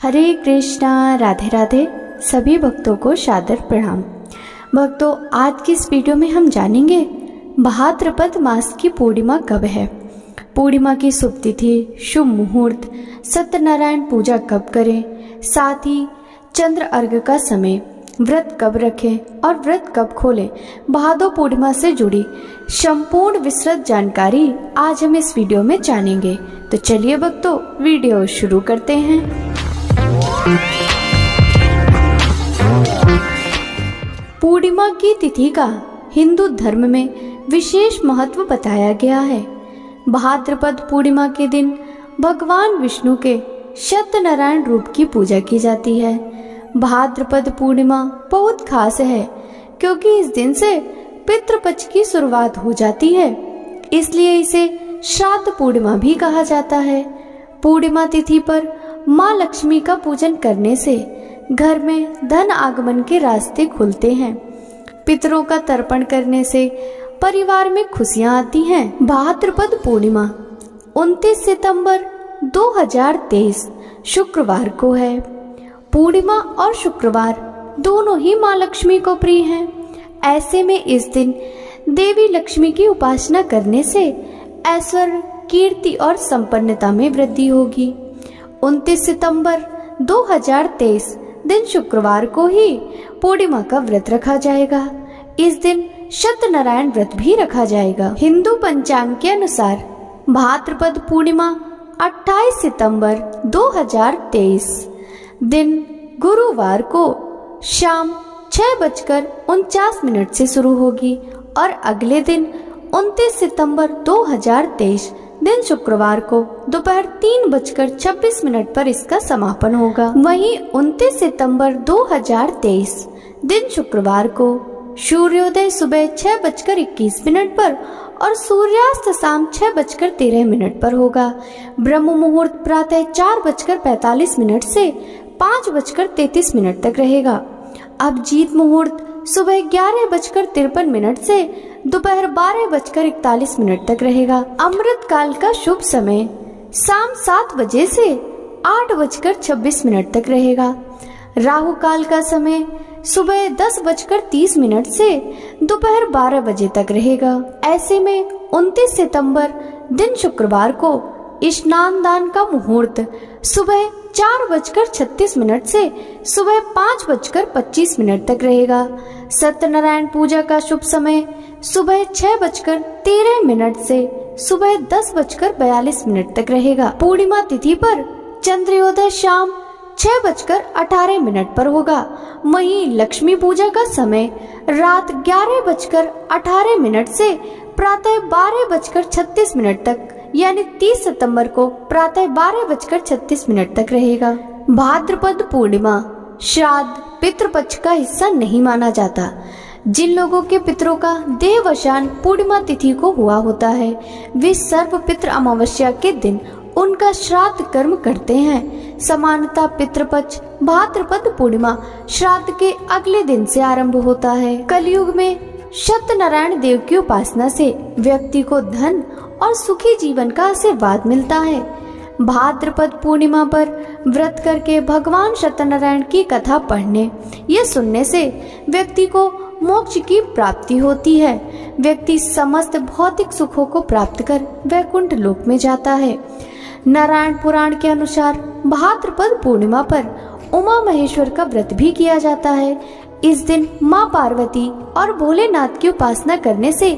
हरे कृष्णा, राधे राधे। सभी भक्तों को सादर प्रणाम। भक्तों, आज की इस वीडियो में हम जानेंगे भाद्रपद मास की पूर्णिमा कब है, पूर्णिमा की शुभ तिथि, शुभ मुहूर्त, सत्यनारायण पूजा कब करें, साथ ही चंद्र अर्घ का समय, व्रत कब रखें और व्रत कब खोलें। भादो पूर्णिमा से जुड़ी संपूर्ण विस्तृत जानकारी आज हम इस वीडियो में जानेंगे। तो चलिए भक्तों, वीडियो शुरू करते हैं। पूर्णिमा की तिथि का हिंदू धर्म में विशेष महत्व बताया गया है। भाद्रपद पूर्णिमा के दिन भगवान विष्णु के सत्यनारायण रूप की पूजा की जाती है। भाद्रपद पूर्णिमा बहुत खास है क्योंकि इस दिन से पितृपक्ष की शुरुआत हो जाती है, इसलिए इसे श्राद्ध पूर्णिमा भी कहा जाता है। पूर्णिमा तिथि पर माँ लक्ष्मी का पूजन करने से घर में धन आगमन के रास्ते खुलते हैं। पितरों का तर्पण करने से परिवार में खुशियां आती हैं। भाद्रपद पूर्णिमा 29 सितंबर 2023 शुक्रवार को है। पूर्णिमा और शुक्रवार दोनों ही माँ लक्ष्मी को प्रिय हैं। ऐसे में इस दिन देवी लक्ष्मी की उपासना करने से ऐश्वर्य, कीर्ति और संपन्नता में वृद्धि होगी। 29 सितंबर 2023 दिन शुक्रवार को ही पूर्णिमा का व्रत रखा जाएगा। इस दिन सत्यनारायण व्रत भी रखा जाएगा। हिंदू पंचांग के अनुसार भाद्रपद पूर्णिमा 28 सितंबर 2023 दिन गुरुवार को शाम 6:49 से शुरू होगी और अगले दिन 29 सितंबर 2023 दिन शुक्रवार को दोपहर 3:26 पर इसका समापन होगा। वहीं 29 सितंबर 2023 दिन शुक्रवार को सूर्योदय सुबह 6:21 पर और सूर्यास्त शाम 6:13 पर होगा। ब्रह्म मुहूर्त प्रातः 4:45 से 5:33 तक रहेगा। अभिजीत मुहूर्त सुबह 11:53 से दोपहर 12:41 तक रहेगा। अमृत काल का शुभ समय शाम 7 बजे से 8:26 तक रहेगा। राहु काल का समय सुबह 10:30 से दोपहर 12 बजे तक रहेगा। ऐसे में 29 सितंबर दिन शुक्रवार को स्नान दान का मुहूर्त सुबह 4:36 से सुबह 5:25 तक रहेगा। सत्यनारायण पूजा का शुभ समय सुबह 6:13 से सुबह 10:42 तक रहेगा। पूर्णिमा तिथि पर चंद्रोदय शाम 6:18 पर होगा। वहीं लक्ष्मी पूजा का समय रात 11:18 से प्रातः 12:36 तक यानी 30 सितंबर को प्रातः 12:36 तक रहेगा। भाद्रपद पूर्णिमा श्राद्ध पितृपक्ष का हिस्सा नहीं माना जाता। जिन लोगों के पितरों का देहावसान पूर्णिमा तिथि को हुआ होता है, वे सर्व पितृ अमावस्या के दिन उनका श्राद्ध कर्म करते हैं। समानता पितृपक्ष भाद्रपद पूर्णिमा श्राद्ध के अगले दिन से आरंभ होता है। कलयुग में सत्यनारायण देव की उपासना से व्यक्ति को धन और सुखी जीवन का आशीर्वाद मिलता है। भाद्रपद पूर्णिमा पर व्रत करके भगवान सत्यनारायण की कथा पढ़ने या सुनने से व्यक्ति को मोक्ष की प्राप्ति होती है। व्यक्ति समस्त भौतिक सुखों को प्राप्त कर वैकुंठ लोक में जाता है। नारायण पुराण के अनुसार भाद्रपद पूर्णिमा पर उमा महेश्वर का व्रत भी किया जाता है। इस दिन माँ पार्वती और भोलेनाथ की उपासना करने से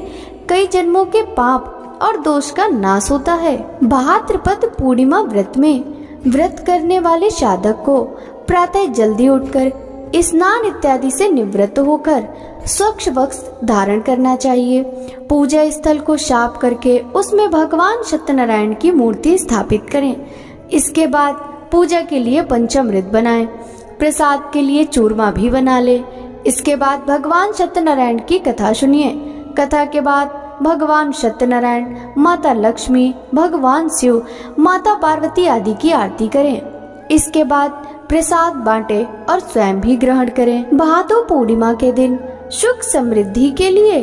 कई जन्मों के पाप और दोष का नाश होता है। भाद्रपद पूर्णिमा व्रत में व्रत करने वाले साधक को प्रातः जल्दी उठकर स्नान इत्यादि से निवृत्त होकर स्वच्छ वस्त्र धारण करना चाहिए। पूजा स्थल को साफ करके उसमें भगवान सत्यनारायण की मूर्ति स्थापित करें। इसके बाद पूजा के लिए पंचामृत बनाएं। प्रसाद के लिए चूरमा भी बना ले। इसके बाद भगवान सत्यनारायण की कथा सुनिए। कथा के बाद भगवान सत्यनारायण, माता लक्ष्मी, भगवान शिव, माता पार्वती आदि की आरती करें। इसके बाद प्रसाद बांटे और स्वयं भी ग्रहण करें। भादो पूर्णिमा के दिन सुख समृद्धि के लिए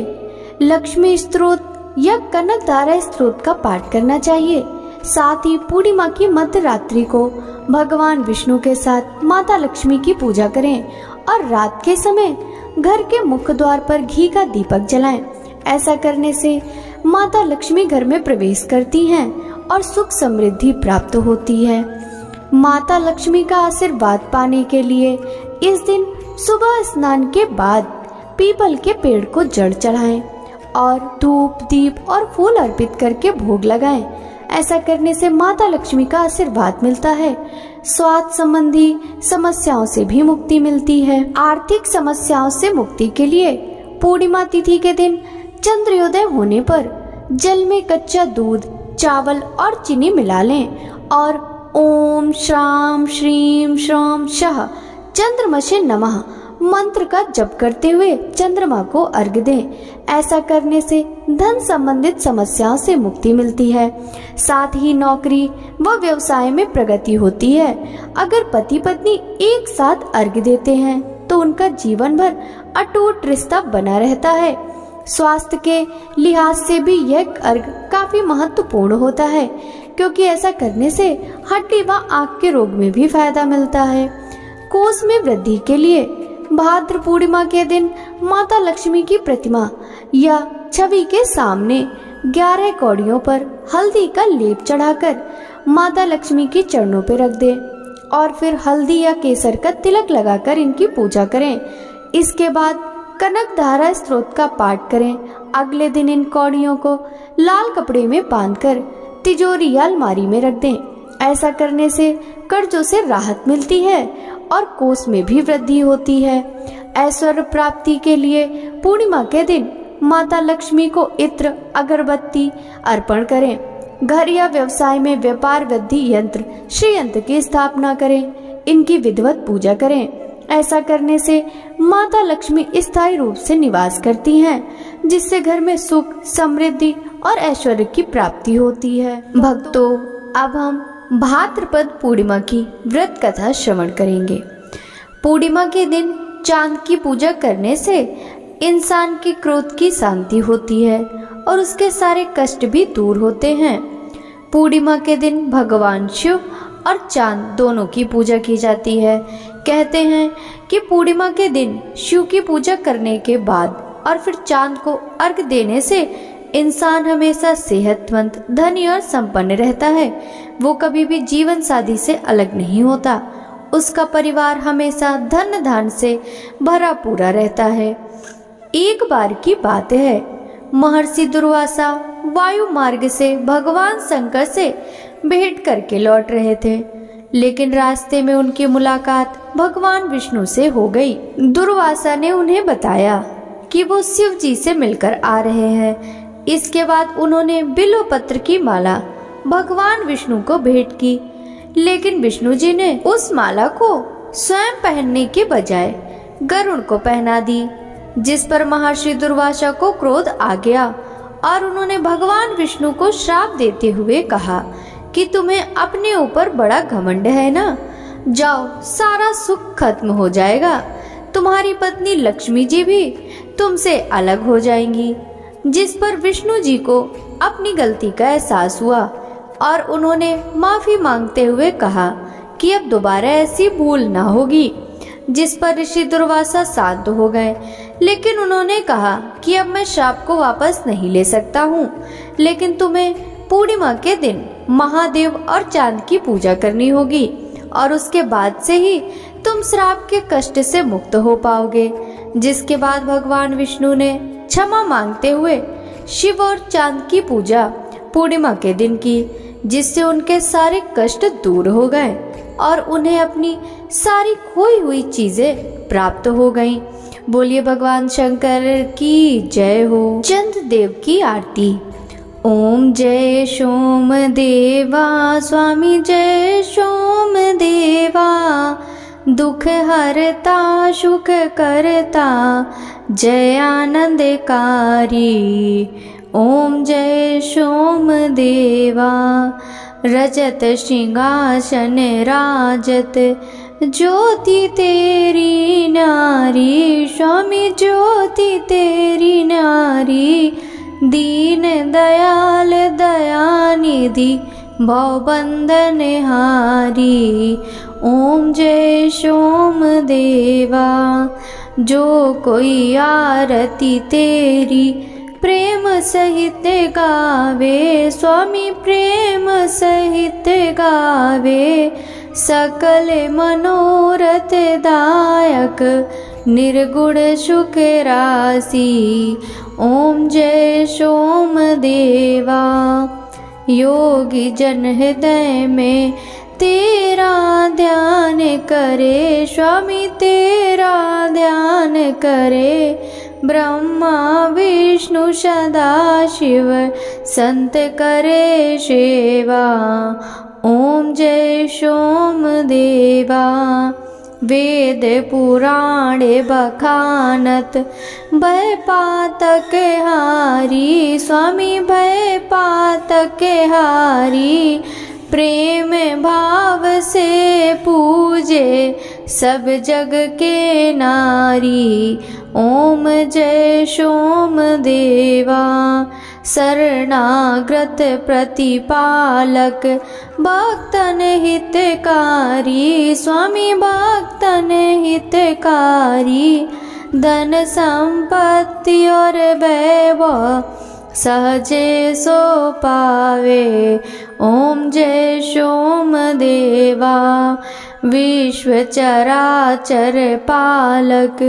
लक्ष्मी स्तोत्र या कनक धारा स्तोत्र का पाठ करना चाहिए। साथ ही पूर्णिमा की मध्य रात्रि को भगवान विष्णु के साथ माता लक्ष्मी की पूजा करें और रात के समय घर के मुख्य द्वार पर घी का दीपक जलाएं। ऐसा करने से माता लक्ष्मी घर में प्रवेश करती हैं और सुख समृद्धि प्राप्त होती है। माता लक्ष्मी का आशीर्वाद पाने के लिए इस दिन सुबह स्नान के बाद पीपल के पेड़ को जड़ चढ़ाएं और धूप दीप और फूल अर्पित करके भोग लगाएं। ऐसा करने से माता लक्ष्मी का आशीर्वाद मिलता है। स्वास्थ्य संबंधी समस्याओं से भी मुक्ति मिलती है। आर्थिक समस्याओं से मुक्ति के लिए पूर्णिमा तिथि के दिन चंद्रोदय होने पर जल में कच्चा दूध, चावल और चीनी मिला लें और ओम श्राम श्रीम श्रम शः चंद्रमसे नमः मंत्र का जप करते हुए चंद्रमा को अर्घ्य दें। ऐसा करने से धन संबंधित समस्याओं से मुक्ति मिलती है। साथ ही नौकरी व व्यवसाय में प्रगति होती है। अगर पति पत्नी एक साथ अर्घ्य देते हैं तो उनका जीवन भर अटूट रिश्ता बना रहता है। स्वास्थ्य के लिहाज से भी यह अर्घ्य काफी महत्वपूर्ण होता है, क्योंकि ऐसा करने से हड्डी व आंख के रोग में भी फायदा मिलता है। कोष में वृद्धि के लिए भाद्र पूर्णिमा के दिन माता लक्ष्मी की प्रतिमा या छवि के सामने 11 कौड़ियों पर हल्दी का लेप चढ़ाकर माता लक्ष्मी के चरणों पर रख दें और फिर हल्दी या केसर का तिलक लगाकर इनकी पूजा करें। इसके बाद कनकधारा स्तोत्र का पाठ करें। अगले दिन इन कौड़ियों को लाल कपड़े में बांधकर तिजोरी या अलमारी में रख दें। ऐसा करने से कर्जों से राहत मिलती है और कोष में भी वृद्धि होती है। ऐश्वर्य प्राप्ति के लिए पूर्णिमा के दिन माता लक्ष्मी को इत्र अगरबत्ती अर्पण करें। घर या व्यवसाय में व्यापार वृद्धि यंत्र श्री यंत्र की स्थापना करें। इनकी विधिवत पूजा करें। ऐसा करने से माता लक्ष्मी स्थायी रूप से निवास करती हैं, जिससे घर में सुख समृद्धि और ऐश्वर्य की प्राप्ति होती है। भक्तों, अब हम भाद्रपद पूर्णिमा की व्रत कथा श्रवण करेंगे। पूर्णिमा के दिन चांद की पूजा करने से इंसान के क्रोध की शांति होती है और उसके सारे कष्ट भी दूर होते हैं। पूर्णिमा के दिन भगवान शिव और चांद दोनों की पूजा की जाती है। कहते हैं कि पूर्णिमा के दिन शिव की पूजा करने के बाद और फिर चांद को अर्घ्य देने से इंसान हमेशा सेहतमंद, धनी और संपन्न रहता है। वो कभी भी जीवन साथी से अलग नहीं होता। उसका परिवार हमेशा धन धान्य से भरा पूरा रहता है। एक बार की बात है, महर्षि दुर्वासा वायु मार्ग से भगवान शंकर से भेंट करके लौट रहे थे, लेकिन रास्ते में उनकी मुलाकात भगवान विष्णु से हो गई। दुर्वासा ने उन्हें बताया कि वो शिव जी से मिलकर आ रहे हैं। इसके बाद उन्होंने बिल्वपत्र की माला भगवान विष्णु को भेंट की, लेकिन विष्णु जी ने उस माला को स्वयं पहनने के बजाय गरुड़ को पहना दी, जिस पर महर्षि दुर्वासा को क्रोध आ गया और उन्होंने भगवान विष्णु को श्राप देते हुए कहा कि तुम्हें अपने ऊपर बड़ा घमंड है ना, जाओ सारा सुख खत्म हो जाएगा। तुम्हारी पत्नी लक्ष्मी जी भी तुमसे अलग हो जाएंगी। जिस पर विष्णु जी को अपनी गलती का एहसास हुआ और उन्होंने माफी मांगते हुए कहा कि अब दोबारा ऐसी भूल ना होगी। जिस पर ऋषि दुर्वासा शांत हो गए, लेकिन उन्होंने कहा कि अब मैं श्राप को वापस नहीं ले सकता हूँ, लेकिन तुम्हें पूर्णिमा के दिन महादेव और चांद की पूजा करनी होगी और उसके बाद से ही तुम श्राप के कष्ट से मुक्त हो पाओगे। जिसके बाद भगवान विष्णु ने क्षमा मांगते हुए शिव और चांद की पूजा पूर्णिमा के दिन की, जिससे उनके सारे कष्ट दूर हो गए और उन्हें अपनी सारी खोई हुई चीजें प्राप्त हो गईं। बोलिए भगवान शंकर की जय हो। चंद्र देव की आरती। ओम जय सोम देवा स्वामी जय सोम देवा, दुख हरता सुख करता जय आनंदकारी। ओम जय सोम देवा, रजत सिंहासन राजत ज्योति तेरी नारी, स्वामी ज्योति तेरी नारी। दीन दयाल दयानिधि भवबंधन हारी। ओम जय सोम देवा। जो कोई आरती तेरी प्रेम सहित गावे, स्वामी प्रेम सहित गावे, सकल मनोरथ दायक निर्गुण सुख राशि। ओम जय सोम देवा। योगी जन हृदय में तेरा ध्यान करे, स्वामी तेरा ध्यान करे, ब्रह्मा विष्णु सदा शिव संत करे सेवा। ओम जय सोम देवा। वेद पुराण बखानत भय पातक हारी, स्वामी भय पातक हारी, प्रेम भाव से पूजे सब जग के नारी। ओम जय सोम देवा। शरणागत प्रतिपालक भक्तन हितकारी, स्वामी भक्तन हितकारी, धन संपत्ति और वैभव सहजे सो पावे। ओम जय सोम देवा। विश्व चराचर पालक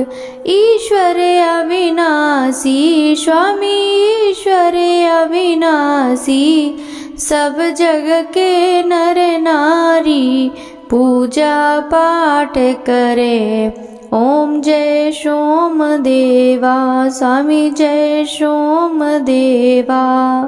ईश्वर अविनाशी, स्वामी ईश्वर अविनाशी, सब जग के नर नारी पूजा पाठ करे। ओम जय सोम देवा। स्वामी जय सोम देवा।